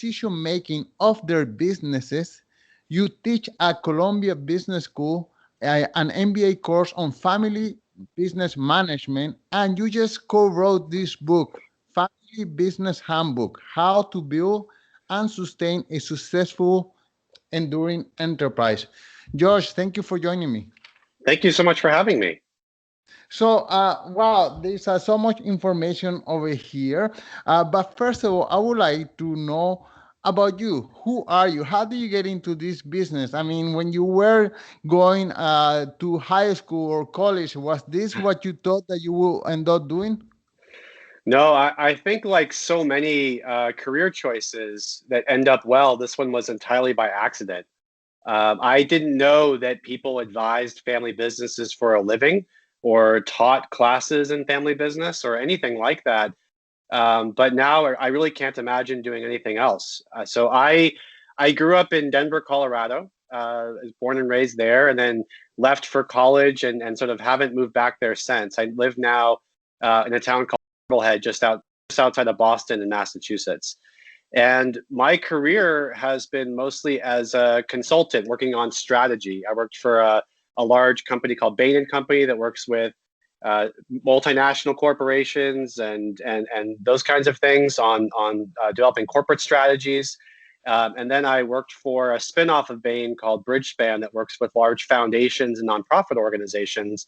decision making of their businesses. You teach at Columbia Business School an MBA course on family business management, and you just co-wrote this book, Family Business Handbook: How to Build and Sustain a Successful, Enduring Enterprise. George, thank you for joining me. Thank you so much for having me. So, wow, there's so much information over here. But first of all, I would like to know about you. Who are you? How do you get into this business? I mean, when you were going to high school or college, was this what you thought that you will end up doing? No, I think like so many career choices that end up well, this one was entirely by accident. I didn't know that people advised family businesses for a living or taught classes in family business or anything like that. But now I really can't imagine doing anything else. So I grew up in Denver, Colorado. I was born and raised there, and then left for college and sort of haven't moved back there since. I live now in a town called Marblehead, just outside of Boston in Massachusetts. And my career has been mostly as a consultant working on strategy. I worked for a large company called Bain and Company that works with multinational corporations and those kinds of things on developing corporate strategies. And then I worked for a spinoff of Bain called Bridgespan that works with large foundations and nonprofit organizations.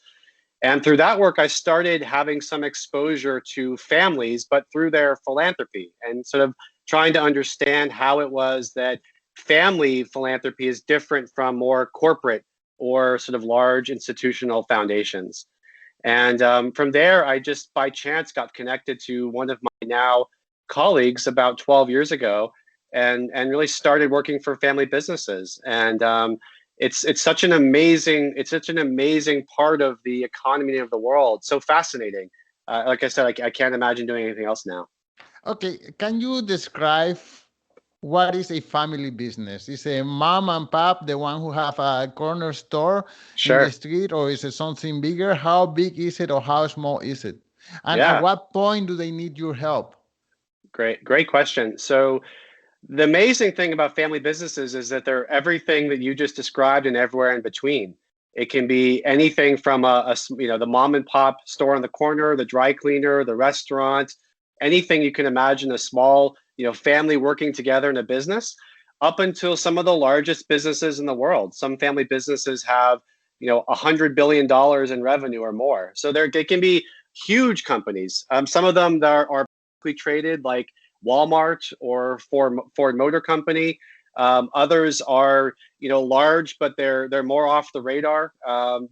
And through that work, I started having some exposure to families, but through their philanthropy and sort of trying to understand how it was that family philanthropy is different from more corporate or sort of large institutional foundations. And from there, I just by chance got connected to one of my now colleagues about 12 years ago, and really started working for family businesses. And it's such an amazing part of the economy of the world. So fascinating. Like I said, I can't imagine doing anything else now. Okay, can you describe what is a family business? Is a mom and pop the one who have a corner store in the Sure. street, or is it something bigger? How big is it, or how small is it? And at Yeah. what point do they need your help? Great question. So the amazing thing about family businesses is that they're everything that you just described and everywhere in between. It can be anything from the mom and pop store on the corner, the dry cleaner, the restaurant, anything you can imagine, a small, family working together in a business, up until some of the largest businesses in the world. Some family businesses have, $100 billion in revenue or more. So they can be huge companies. Some of them that are publicly traded, like Walmart or Ford Motor Company. Others are, large, but they're more off the radar.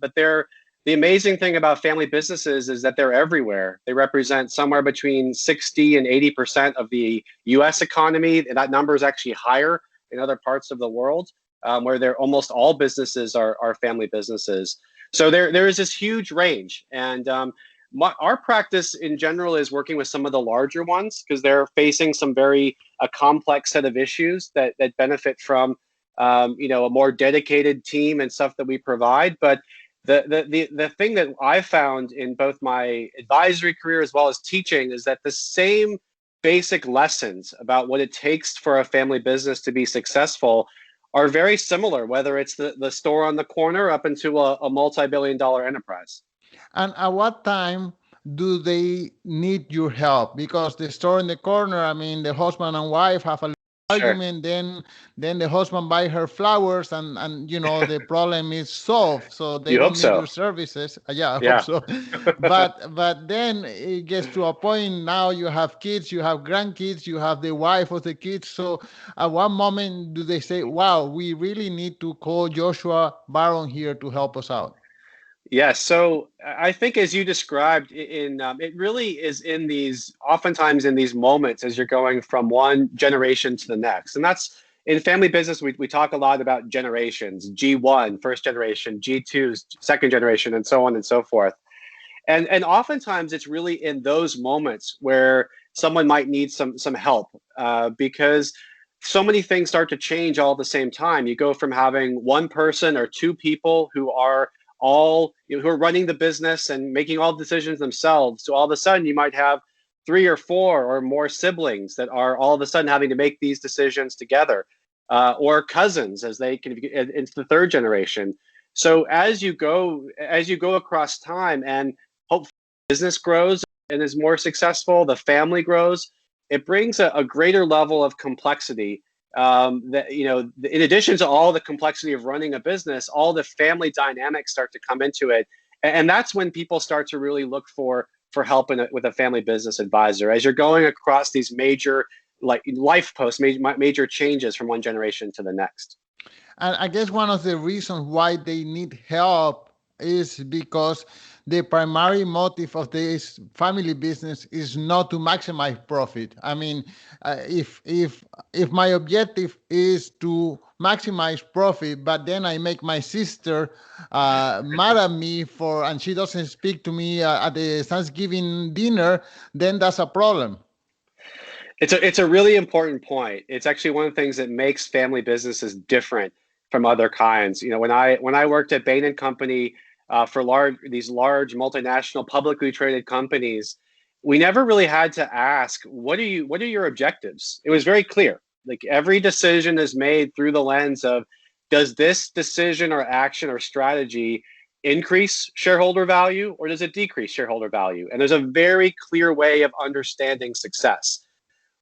But the amazing thing about family businesses is that they're everywhere. They represent somewhere between 60 and 80% of the U.S. economy. And that number is actually higher in other parts of the world, where they're almost all businesses are family businesses. So there is this huge range. And our practice in general is working with some of the larger ones because they're facing some very complex set of issues that benefit from a more dedicated team and stuff that we provide. But the thing that I found in both my advisory career as well as teaching is that the same basic lessons about what it takes for a family business to be successful are very similar, whether it's the store on the corner up into a multi-billion-dollar enterprise. And at what time do they need your help? Because the store in the corner, I mean, the husband and wife have a Sure. argument, then the husband buy her flowers, and the problem is solved. So they You hope don't need so. your services. Yeah, I hope Yeah. so. But then it gets to a point now you have kids, you have grandkids, you have the wife of the kids. So at one moment do they say, wow, we really need to call Joshua Baron here to help us out? Yeah, so I think as you described, it really is in these, oftentimes in these moments as you're going from one generation to the next. And that's in family business, we talk a lot about generations, G1, first generation, G2, second generation, and so on and so forth. And oftentimes it's really in those moments where someone might need some help because so many things start to change all at the same time. You go from having one person or two people who are all who are running the business and making all the decisions themselves to all of a sudden you might have three or four or more siblings that are all of a sudden having to make these decisions together, or cousins as they can into the third generation. So as you go across time, and hopefully business grows and is more successful, the family grows, it brings a greater level of complexity. That, you know, in addition to all the complexity of running a business, all the family dynamics start to come into it, and that's when people start to really look for help with a family business advisor as you're going across these major like life posts, major changes from one generation to the next. And I guess one of the reasons why they need help is because the primary motive of this family business is not to maximize profit. I mean, if my objective is to maximize profit, but then I make my sister mad at me for, and she doesn't speak to me at the Thanksgiving dinner, then that's a problem. It's a really important point. It's actually one of the things that makes family businesses different from other kinds. You know, when I worked at Bain and Company, for these large multinational publicly traded companies, we never really had to ask what are your objectives. It was very clear. Like every decision is made through the lens of, does this decision or action or strategy increase shareholder value, or does it decrease shareholder value? And there's a very clear way of understanding success.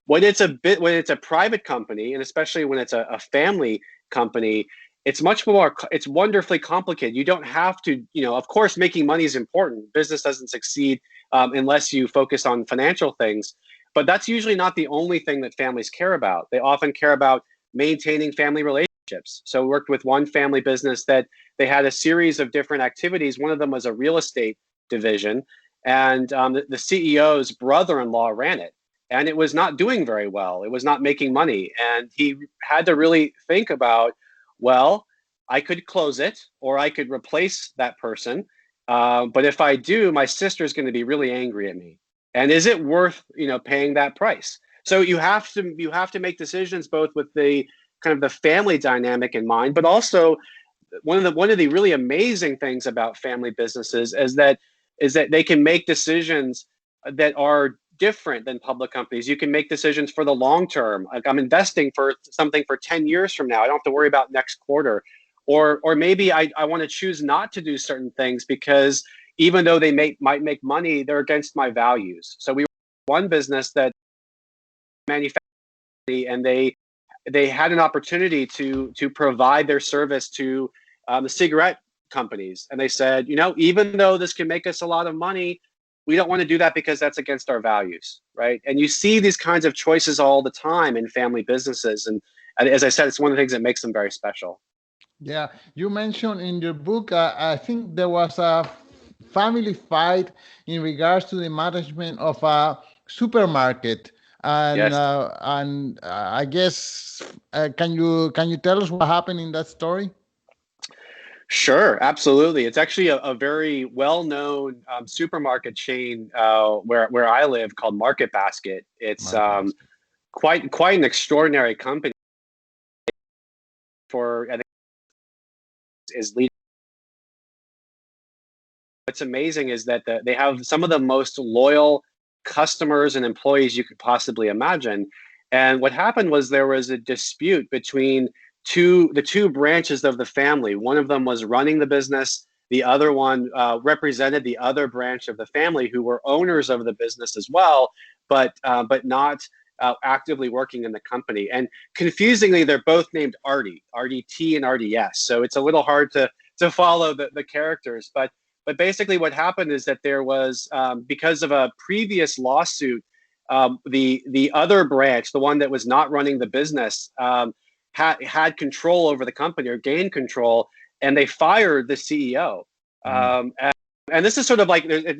When it's a private company, and especially when it's a family company, it's wonderfully complicated. You don't have to, you know, of course, making money is important. Business doesn't succeed unless you focus on financial things, but that's usually not the only thing that families care about. They often care about maintaining family relationships. So we worked with one family business that they had a series of different activities. One of them was a real estate division, and the CEO's brother-in-law ran it, and it was not doing very well. It was not making money. And he had to really think about, well, I could close it or I could replace that person. But if I do, my sister's going to be really angry at me. And is it worth, you know, paying that price? So you have to make decisions both with the kind of the family dynamic in mind, but also one of the really amazing things about family businesses is that they can make decisions that are different than public companies. You can make decisions for the long term. Like I'm investing for something for 10 years from now. I don't have to worry about next quarter. Or maybe I want to choose not to do certain things because even though they might make money, they're against my values. So we were one business that manufactured, and they had an opportunity to provide their service to the cigarette companies, and they said, you know, even though this can make us a lot of money, we don't want to do that because that's against our values, right? And you see these kinds of choices all the time in family businesses, and as I said, it's one of the things that makes them very special. Yeah, you mentioned in your book, I think there was a family fight in regards to the management of a supermarket, Yes. and I guess can you tell us what happened in that story? Sure, absolutely. It's actually a very well-known supermarket chain where I live called Market Basket. It's Market basket. quite an extraordinary company for, I think, is leading. What's amazing is that they have some of the most loyal customers and employees you could possibly imagine. And what happened was there was a dispute between the two branches of the family. One of them was running the business. The other one represented the other branch of the family who were owners of the business as well, but not actively working in the company. And confusingly, they're both named Artie, RDT and RDS. So it's a little hard to follow the characters, but basically, what happened is that there was, because of a previous lawsuit, the other branch, the one that was not running the business, had control over the company or gained control, and they fired the CEO. Mm. And this is sort of like a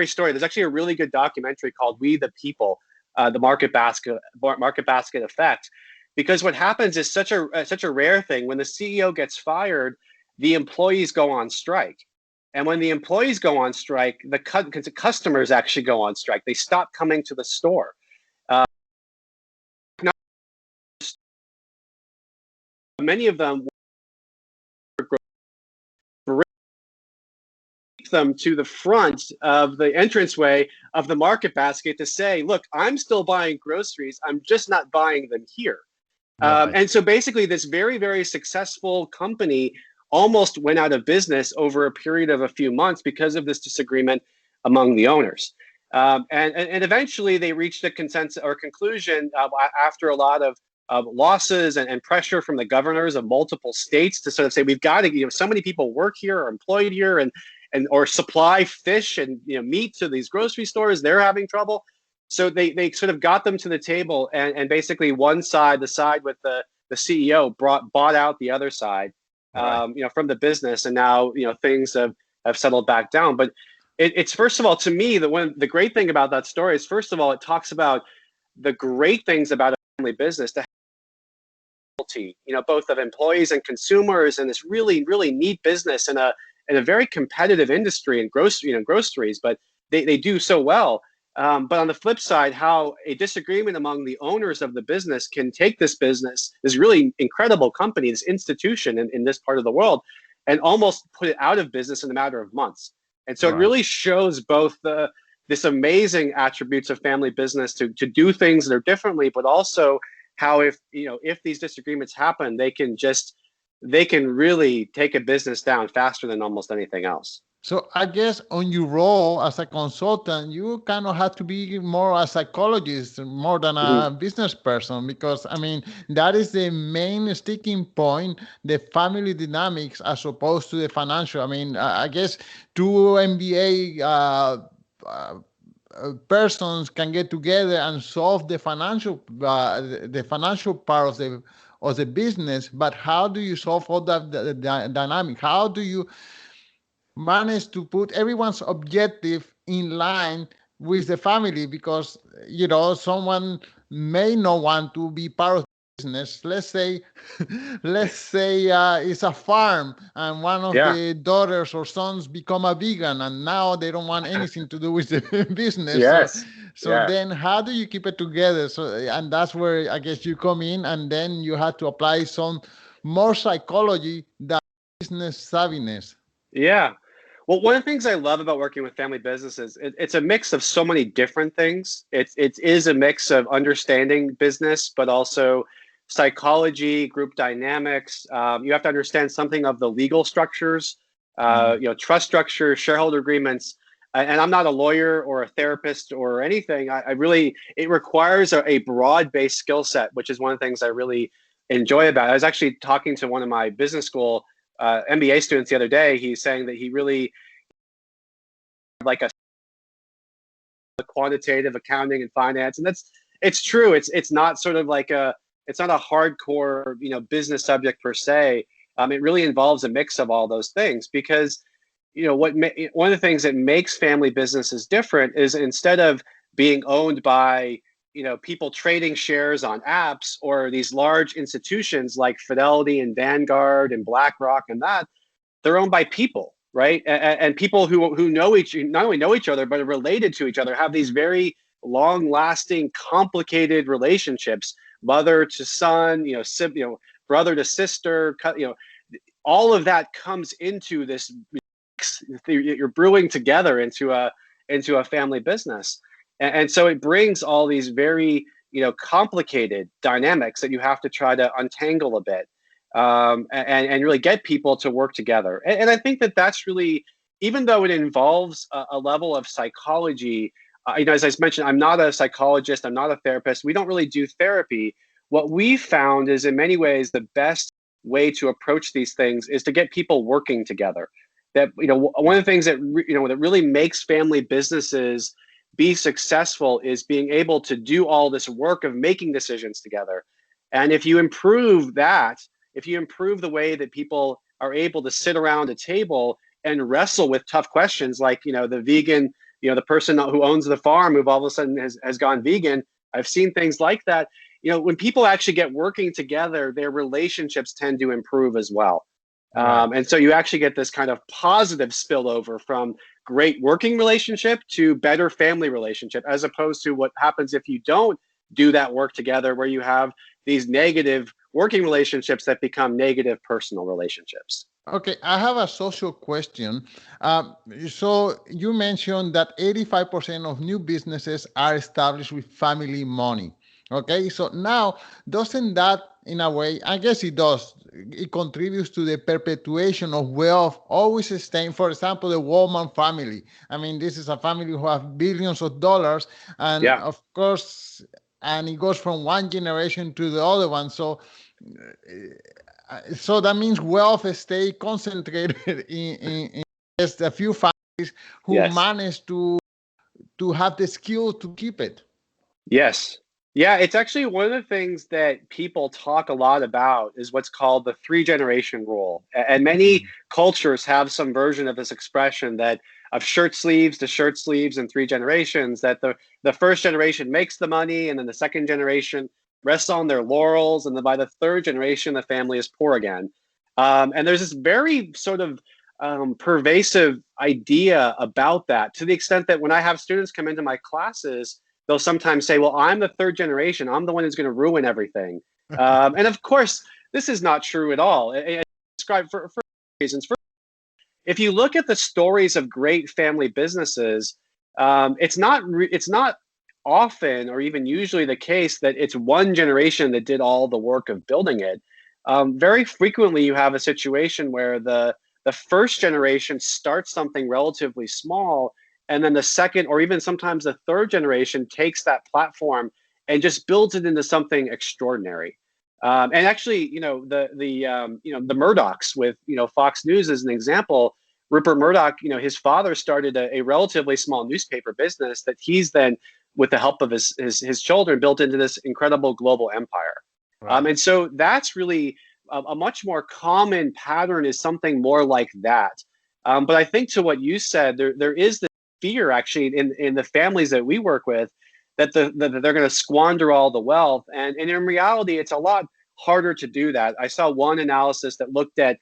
story. There's actually a really good documentary called "We the People," the Market Basket effect, because what happens is such a rare thing. When the CEO gets fired, the employees go on strike. And when the employees go on strike, the customers actually go on strike. They stop coming to the store. Uh, Many of them were them to the front of the entranceway of the market basket to say, look, I'm still buying groceries. I'm just not buying them here. Right. And so basically this very, very successful company almost went out of business over a period of a few months because of this disagreement among the owners. And eventually they reached a consensus or conclusion after a lot of losses and pressure from the governors of multiple states to sort of say, we've got to, so many people work here or employed here and or supply fish and meat to these grocery stores. They're having trouble. So they sort of got them to the table, and basically one side, the side with the CEO, bought out the other side, Right. from the business, and now things have settled back down. But it's first of all, to me, the great thing about that story is, first of all, it talks about the great things about a family business, to both of employees and consumers, and this really, really neat business in a very competitive industry in groceries, but they do so well. But on the flip side, how a disagreement among the owners of the business can take this business, this really incredible company, this institution in this part of the world, and almost put it out of business in a matter of months. And so it Right. really shows both this amazing attributes of family business to do things that are differently, but also how if these disagreements happen, they can really take a business down faster than almost anything else. So I guess on your role as a consultant, you kind of have to be more a psychologist more than Mhm. a business person, because I mean that is the main sticking point, the family dynamics as opposed to the financial. I mean, I guess two MBA persons can get together and solve the financial part of the business, but how do you solve all that dynamic? How do you manage to put everyone's objective in line with the family? Because someone may not want to be part of business. Let's say let's say it's a farm and one of Yeah. the daughters or sons become a vegan and now they don't want anything to do with the business. Yes. So Yeah. then how do you keep it together? So, and that's where I guess you come in, and then you have to apply some more psychology than business savviness. Yeah. Well, one of the things I love about working with family businesses, it's a mix of so many different things. It is a mix of understanding business, but also psychology, group dynamics. You have to understand something of the legal structures, Mm. trust structure, shareholder agreements. And I'm not a lawyer or a therapist or anything. I really, it requires a broad-based skill set, which is one of the things I really enjoy about it. I was actually talking to one of my business school MBA students the other day. He's saying that he really like a quantitative accounting and finance, and it's true. It's not sort of like it's not a hardcore business subject per se. It really involves a mix of all those things, because one of the things that makes family businesses different is, instead of being owned by people trading shares on apps or these large institutions like Fidelity and Vanguard and BlackRock and that, they're owned by people, right? And people who know not only know each other, but are related to each other, have these very long-lasting, complicated relationships, mother to son, brother to sister, all of that comes into this. You're brewing together into a family business, and so it brings all these very complicated dynamics that you have to try to untangle a bit, and really get people to work together. And I think that that's really, even though it involves a level of psychology, as I mentioned, I'm not a psychologist, I'm not a therapist. We don't really do therapy. What we found is, in many ways, the best way to approach these things is to get people working together. That one of the things that that really makes family businesses be successful is being able to do all this work of making decisions together. And if you improve that, if you improve the way that people are able to sit around a table and wrestle with tough questions, like the vegan, the person who owns the farm who all of a sudden has gone vegan. I've seen things like that. When people actually get working together, their relationships tend to improve as well. Right. And so you actually get this kind of positive spillover from great working relationship to better family relationship, as opposed to what happens if you don't do that work together, where you have these negative working relationships that become negative personal relationships. Okay, I have a social question. So you mentioned that 85% of new businesses are established with family money. Okay, so now doesn't that, in a way, I guess it does, it contributes to the perpetuation of wealth, always staying, for example, the Wallman family. I mean, this is a family who have billions of dollars, and Yeah. of course, and it goes from one generation to the other one. So so that means wealth stay concentrated in just a few families who Yes. manage to have the skill to keep it. Yes. Yeah, it's actually one of the things that people talk a lot about is what's called the three generation rule. And many cultures have some version of this expression that of shirt sleeves to shirt sleeves in three generations, that the first generation makes the money, and then the second generation rests on their laurels, and then by the third generation, the family is poor again. And there's this very sort of pervasive idea about that, to the extent that when I have students come into my classes, they'll sometimes say, well, I'm the third generation. I'm the one who's going to ruin everything. And of course, this is not true at all. I describe for reasons. First, if you look at the stories of great family businesses, it's not often or even usually the case that it's one generation that did all the work of building it. Very frequently, you have a situation where the first generation starts something relatively small, and then the second or even sometimes the third generation takes that platform and just builds it into something extraordinary. And actually, the Murdochs with Fox News as an example. Rupert Murdoch, his father started a relatively small newspaper business that he's then, with the help of his children, built into this incredible global empire. Right. And so that's really a much more common pattern, is something more like that. But I think to what you said, there is this fear actually in the families that we work with, that that they're going to squander all the wealth, and in reality, it's a lot harder to do that. I saw one analysis that looked at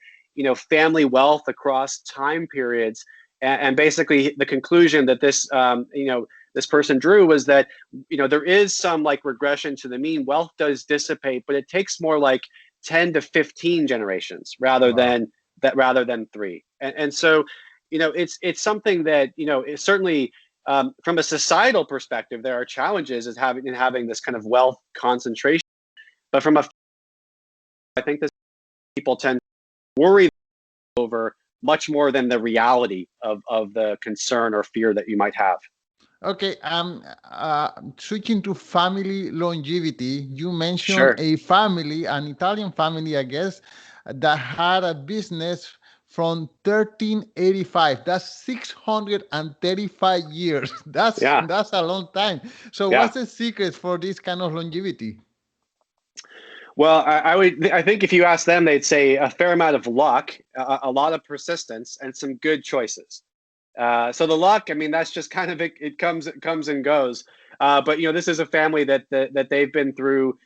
family wealth across time periods, and basically the conclusion that this person drew was that there is some like regression to the mean. Wealth does dissipate, but it takes more like 10 to 15 generations Wow. rather than three. And so it's something that is certainly, from a societal perspective, there are challenges in having this kind of wealth concentration. But from a I think this people tend to worry over much more than the reality of the concern or fear that you might have. Okay, switching to family longevity, you mentioned Sure. a family, an Italian family, I guess, that had a business from 1385. That's 635 years. Yeah. That's a long time. So, Yeah. what's the secret for this kind of longevity? Well, I think if you ask them, they'd say a fair amount of luck, a lot of persistence, and some good choices. So the luck, I mean, that's just kind of it comes and goes. But this is a family that they've been through,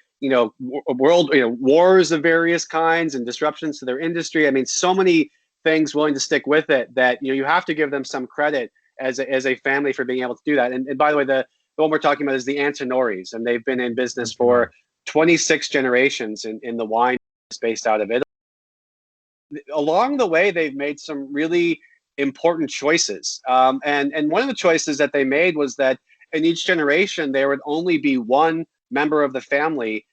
world, wars of various kinds and disruptions to their industry. I mean, so many things willing to stick with it that you have to give them some credit as a family for being able to do that. And by the way, the one we're talking about is the Antinoris, and they've been in business for 26 generations in the wine based out of Italy. Along the way, they've made some really important choices. And one of the choices that they made was that in each generation, there would only be one member of the family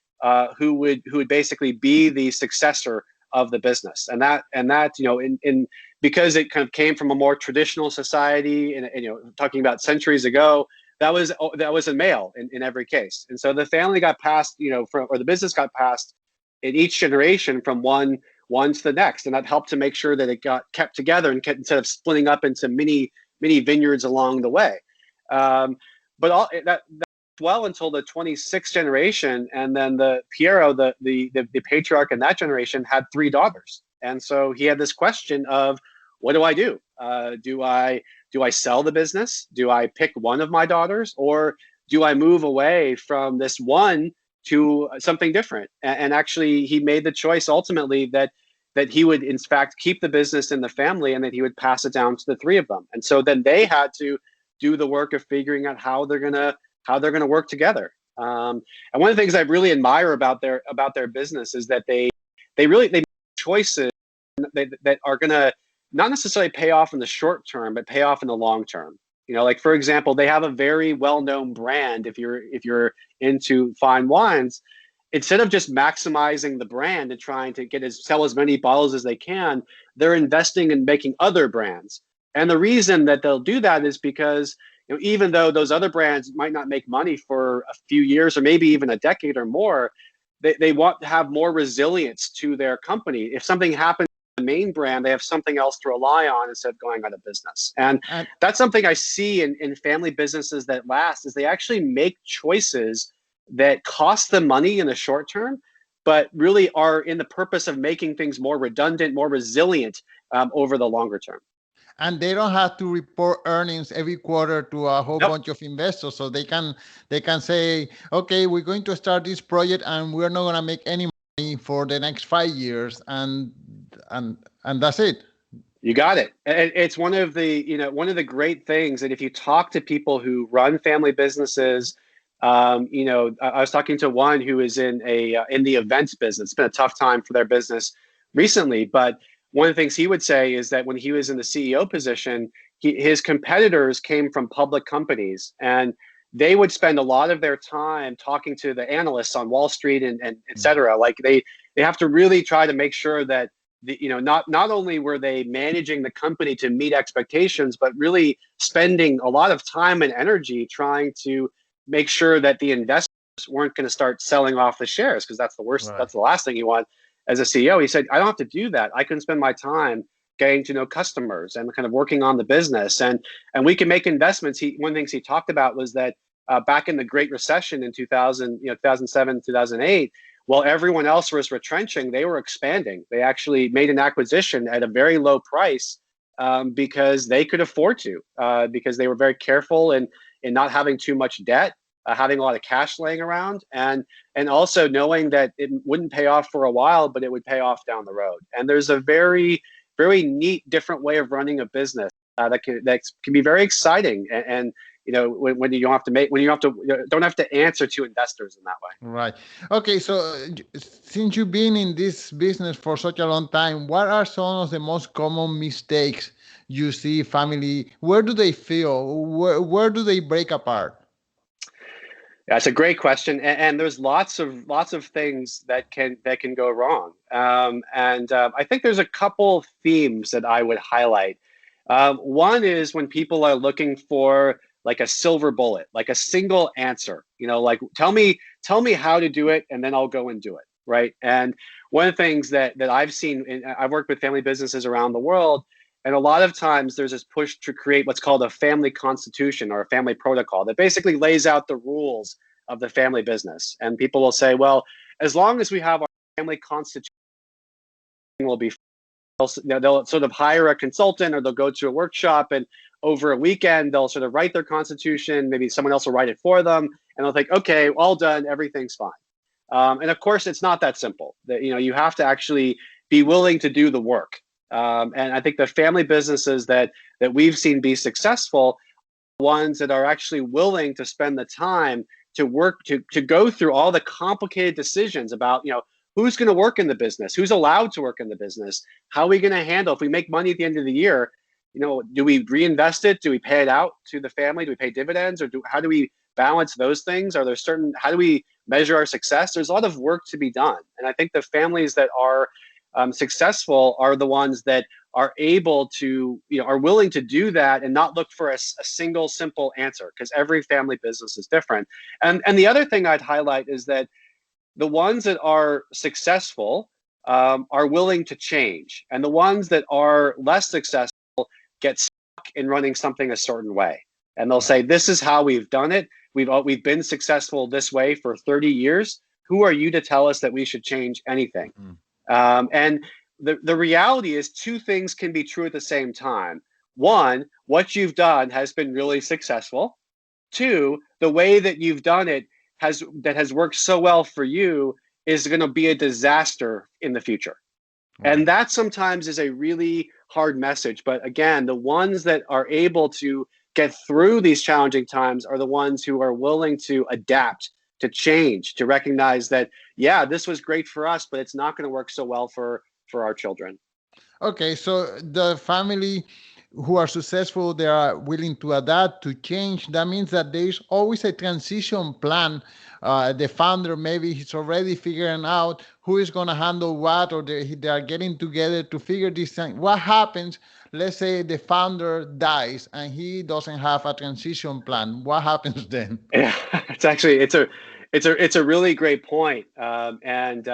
who would basically be the successor of the business. And that in because it kind of came from a more traditional society, and talking about centuries ago, that was a male in every case. And so the family got passed, or the business got passed in each generation from one to the next, and that helped to make sure that it got kept together and kept, instead of splitting up into mini vineyards along the way. But that well until the 26th generation, and then the Piero, the patriarch in that generation, had three daughters, and so he had this question of, what do I do? Do I sell the business? Do I pick one of my daughters, or do I move away from this one to something different? And actually, he made the choice ultimately that he would in fact keep the business in the family, and that he would pass it down to the three of them. And so then they had to do the work of figuring out how they're gonna work together. And one of the things I really admire about their business is that they make choices that are going to not necessarily pay off in the short term, but pay off in the long term. Like for example, they have a very well-known brand. If you're into fine wines, instead of just maximizing the brand and trying to sell as many bottles as they can, they're investing in making other brands. And the reason that they'll do that is because even though those other brands might not make money for a few years or maybe even a decade or more, they want to have more resilience to their company. If something happens to the main brand, they have something else to rely on instead of going out of business. And And that's something I see in family businesses that last, is they actually make choices that cost them money in the short term, but really are in the purpose of making things more redundant, more resilient over the longer term. and they don't have to report earnings every quarter to a whole Nope. bunch of investors, so they can say, okay, we're going to start this project and we're not going to make any money for the next 5 years, and that's it. You got it. It's one of the great things that if you talk to people who run family businesses, I was talking to one who is in the events business. It's been a tough time for their business recently, but one of the things he would say is that when he was in the CEO position, his competitors came from public companies, and they would spend a lot of their time talking to the analysts on Wall Street and et cetera. Like they have to really try to make sure that not only were they managing the company to meet expectations, but really spending a lot of time and energy trying to make sure that the investors weren't going to start selling off the shares, because that's the worst. Right. That's the last thing you want as a CEO. He said, I don't have to do that. I can spend my time getting to know customers and kind of working on the business, and we can make investments. One of the things he talked about was that back in the Great Recession in 2007, 2008, while everyone else was retrenching, they were expanding. They actually made an acquisition at a very low price because they could afford to, because they were very careful in not having too much debt, having a lot of cash laying around, and also knowing that it wouldn't pay off for a while, but it would pay off down the road. And there's a very, very neat, different way of running a business that can be very exciting, and when you don't have to answer to investors in that way. Right. Okay. So, since you've been in this business for such a long time, what are some of the most common mistakes you see family? Where do they fail? Where do they break apart? That's a great question, and there's lots of things that can go wrong. And I think there's a couple themes that I would highlight. One is when people are looking for like a silver bullet, like a single answer. Like tell me how to do it, and then I'll go and do it, right? And one of the things that I've seen, I've worked with family businesses around the world, and a lot of times there's this push to create what's called a family constitution or a family protocol that basically lays out the rules of the family business. And people will say, well, as long as we have our family constitution, will be. They'll sort of hire a consultant, or they'll go to a workshop, and over a weekend they'll sort of write their constitution. Maybe someone else will write it for them, and they'll think, okay, all done, everything's fine. And of course, it's not that simple. That you have to actually be willing to do the work. And I think the family businesses that we've seen be successful, ones that are actually willing to spend the time to work to go through all the complicated decisions about who's going to work in the business, who's allowed to work in the business, how are we going to handle if we make money at the end of the year, do we reinvest it, do we pay it out to the family, do we pay dividends, or how do we balance those things? How do we measure our success? There's a lot of work to be done, and I think the families that are successful are the ones that are able to, are willing to do that and not look for a single simple answer, because every family business is different. And the other thing I'd highlight is that the ones that are successful are willing to change, and the ones that are less successful get stuck in running something a certain way, and they'll say, this is how we've done it. We've been successful this way for 30 years. Who are you to tell us that we should change anything? Mhm. And the reality is two things can be true at the same time. One, what you've done has been really successful. Two, the way that you've done it has worked so well for you is going to be a disaster in the future. And that sometimes is a really hard message. But again, the ones that are able to get through these challenging times are the ones who are willing to adapt, to change, to recognize that, yeah, this was great for us, but it's not going to work so well for our children. Okay, so the family who are successful, they are willing to adapt, to change. That means that there's always a transition plan. The founder, maybe he's already figuring out who is going to handle what, or they are getting together to figure this thing. What happens? Let's say the founder dies and he doesn't have a transition plan. What happens then? Yeah, it's actually it's a really great point. And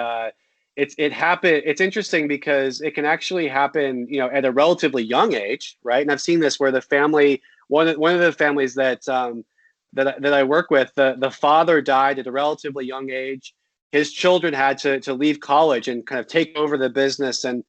it happened. It's interesting because it can actually happen, at a relatively young age, right? And I've seen this where the family, one of the families that I work with, the father died at a relatively young age. His children had to leave college and kind of take over the business and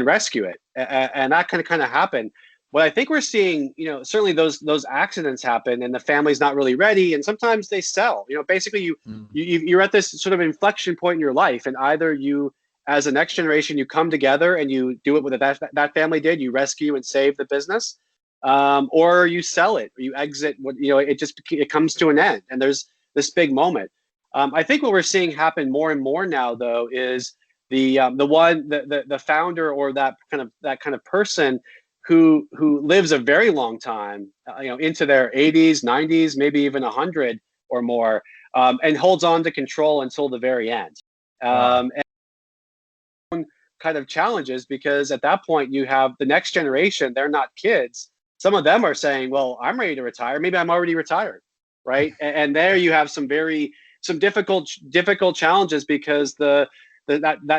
rescue it, and that kind of happened. What I think we're seeing, certainly those accidents happen and the family's not really ready, and sometimes they sell. Basically Mm. you're at this sort of inflection point in your life, and either you, as a next generation, you come together and you do it what that family did, you rescue and save the business, or you sell it, or you exit. It comes to an end, and there's this big moment. I think what we're seeing happen more and more now, though, is the founder, or that kind of person who lives a very long time, into their 80s, 90s, maybe even 100 or more, and holds on to control until the very end. Wow. And kind of challenges, because at that point you have the next generation. They're not kids. Some of them are saying, "Well, I'm ready to retire. Maybe I'm already retired." Right? And there you have some difficult challenges, because that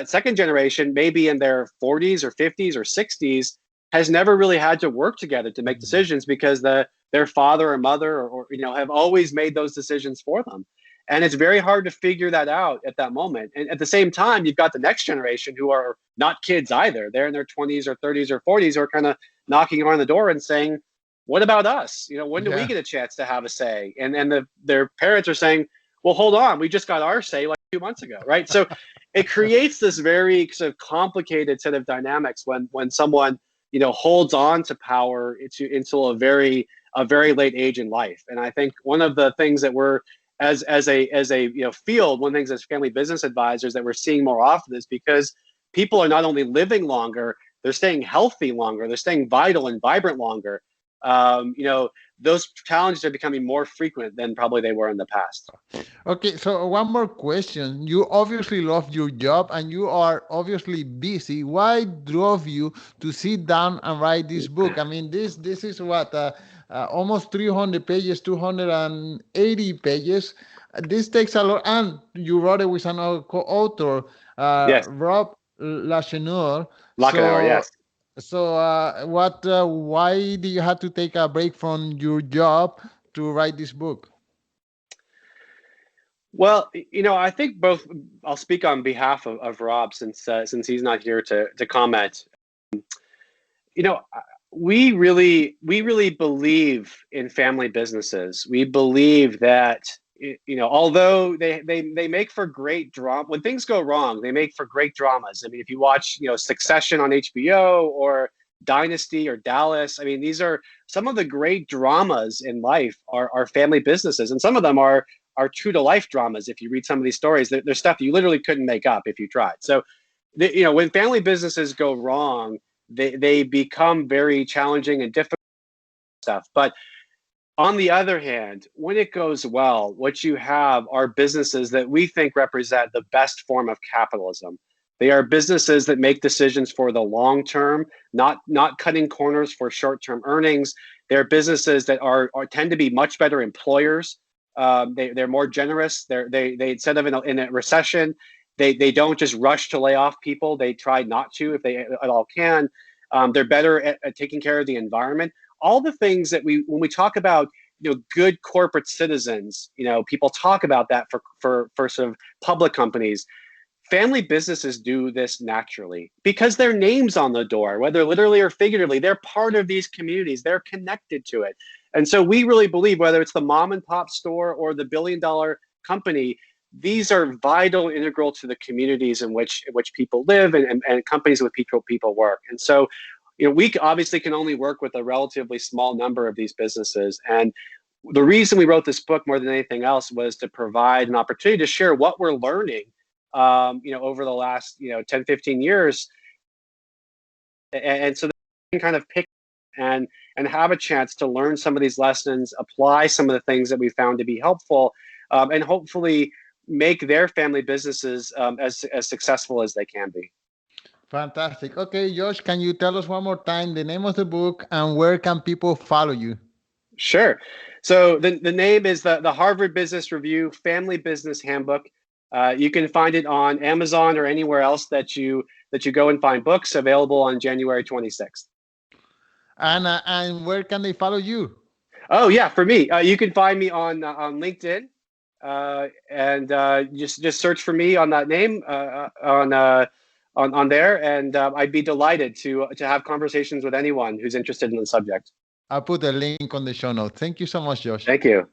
second generation, maybe in their 40s or 50s or 60s, has never really had to work together to make Mhm. decisions, because their father or mother, or have always made those decisions for them. And it's very hard to figure that out at that moment. And at the same time, you've got the next generation, who are not kids either. They're in their 20s or 30s or 40s, who are kind of knocking on the door and saying, "What about us? When do we Yeah. get a chance to have a say?" And their parents are saying, "Well, hold on, we just got our say like 2 months ago," right? So it creates this very sort of complicated set of dynamics when someone, holds on to power until a very late age in life. And I think one of the things that we're, as a field, one of the things, as family business advisors, that we're seeing more often, is because people are not only living longer, they're staying healthy longer, they're staying vital and vibrant longer. Those challenges are becoming more frequent than probably they were in the past. Okay, so one more question. You obviously love your job and you are obviously busy. Why drove you to sit down and write this book? I mean, this is what almost 300 pages, 280 pages. This takes a lot, and you wrote it with another co-author, Yes, Rob Lacheneur. Lacanau, So, yes. why do you have to take a break from your job to write this book? Well, I think both. I'll speak on behalf of Rob, since he's not here to comment. You know, we really believe in family businesses. We believe that, although they make for great drama. When things go wrong, they make for great dramas. I mean, if you watch, Succession on HBO, or Dynasty, or Dallas, I mean, these are some of the great dramas in life, are family businesses, and some of them are true to life dramas. If you read some of these stories, they're stuff you literally couldn't make up if you tried. So, when family businesses go wrong, they become very challenging and difficult stuff. But on the other hand, when it goes well, what you have are businesses that we think represent the best form of capitalism. They are businesses that make decisions for the long term, not cutting corners for short term earnings. They're businesses that are tend to be much better employers. They're more generous. They instead of in a recession, they don't just rush to lay off people. They try not to if they at all can. They're better at taking care of the environment. All the things that when we talk about, good corporate citizens, people talk about that for sort of public companies. Family businesses do this naturally because their name's on the door, whether literally or figuratively. They're part of these communities, they're connected to it. And so we really believe, whether it's the mom and pop store or the billion-dollar company, these are vital, integral to the communities in which people live, and companies with people work. And so, we obviously can only work with a relatively small number of these businesses. And the reason we wrote this book, more than anything else, was to provide an opportunity to share what we're learning, over the last, 10, 15 years, and so they can kind of pick and have a chance to learn some of these lessons, apply some of the things that we found to be helpful, and hopefully make their family businesses as successful as they can be. Fantastic. Okay, Josh, can you tell us one more time the name of the book and where can people follow you? Sure. So the name is the Harvard Business Review Family Business Handbook. You can find it on Amazon or anywhere else that you go and find books, available on January 26th. And where can they follow you? Oh yeah, for me, you can find me on LinkedIn, and just search for me on that name on there, and I'd be delighted to have conversations with anyone who's interested in the subject. I'll put a link on the show notes. Thank you so much, Josh. Thank you.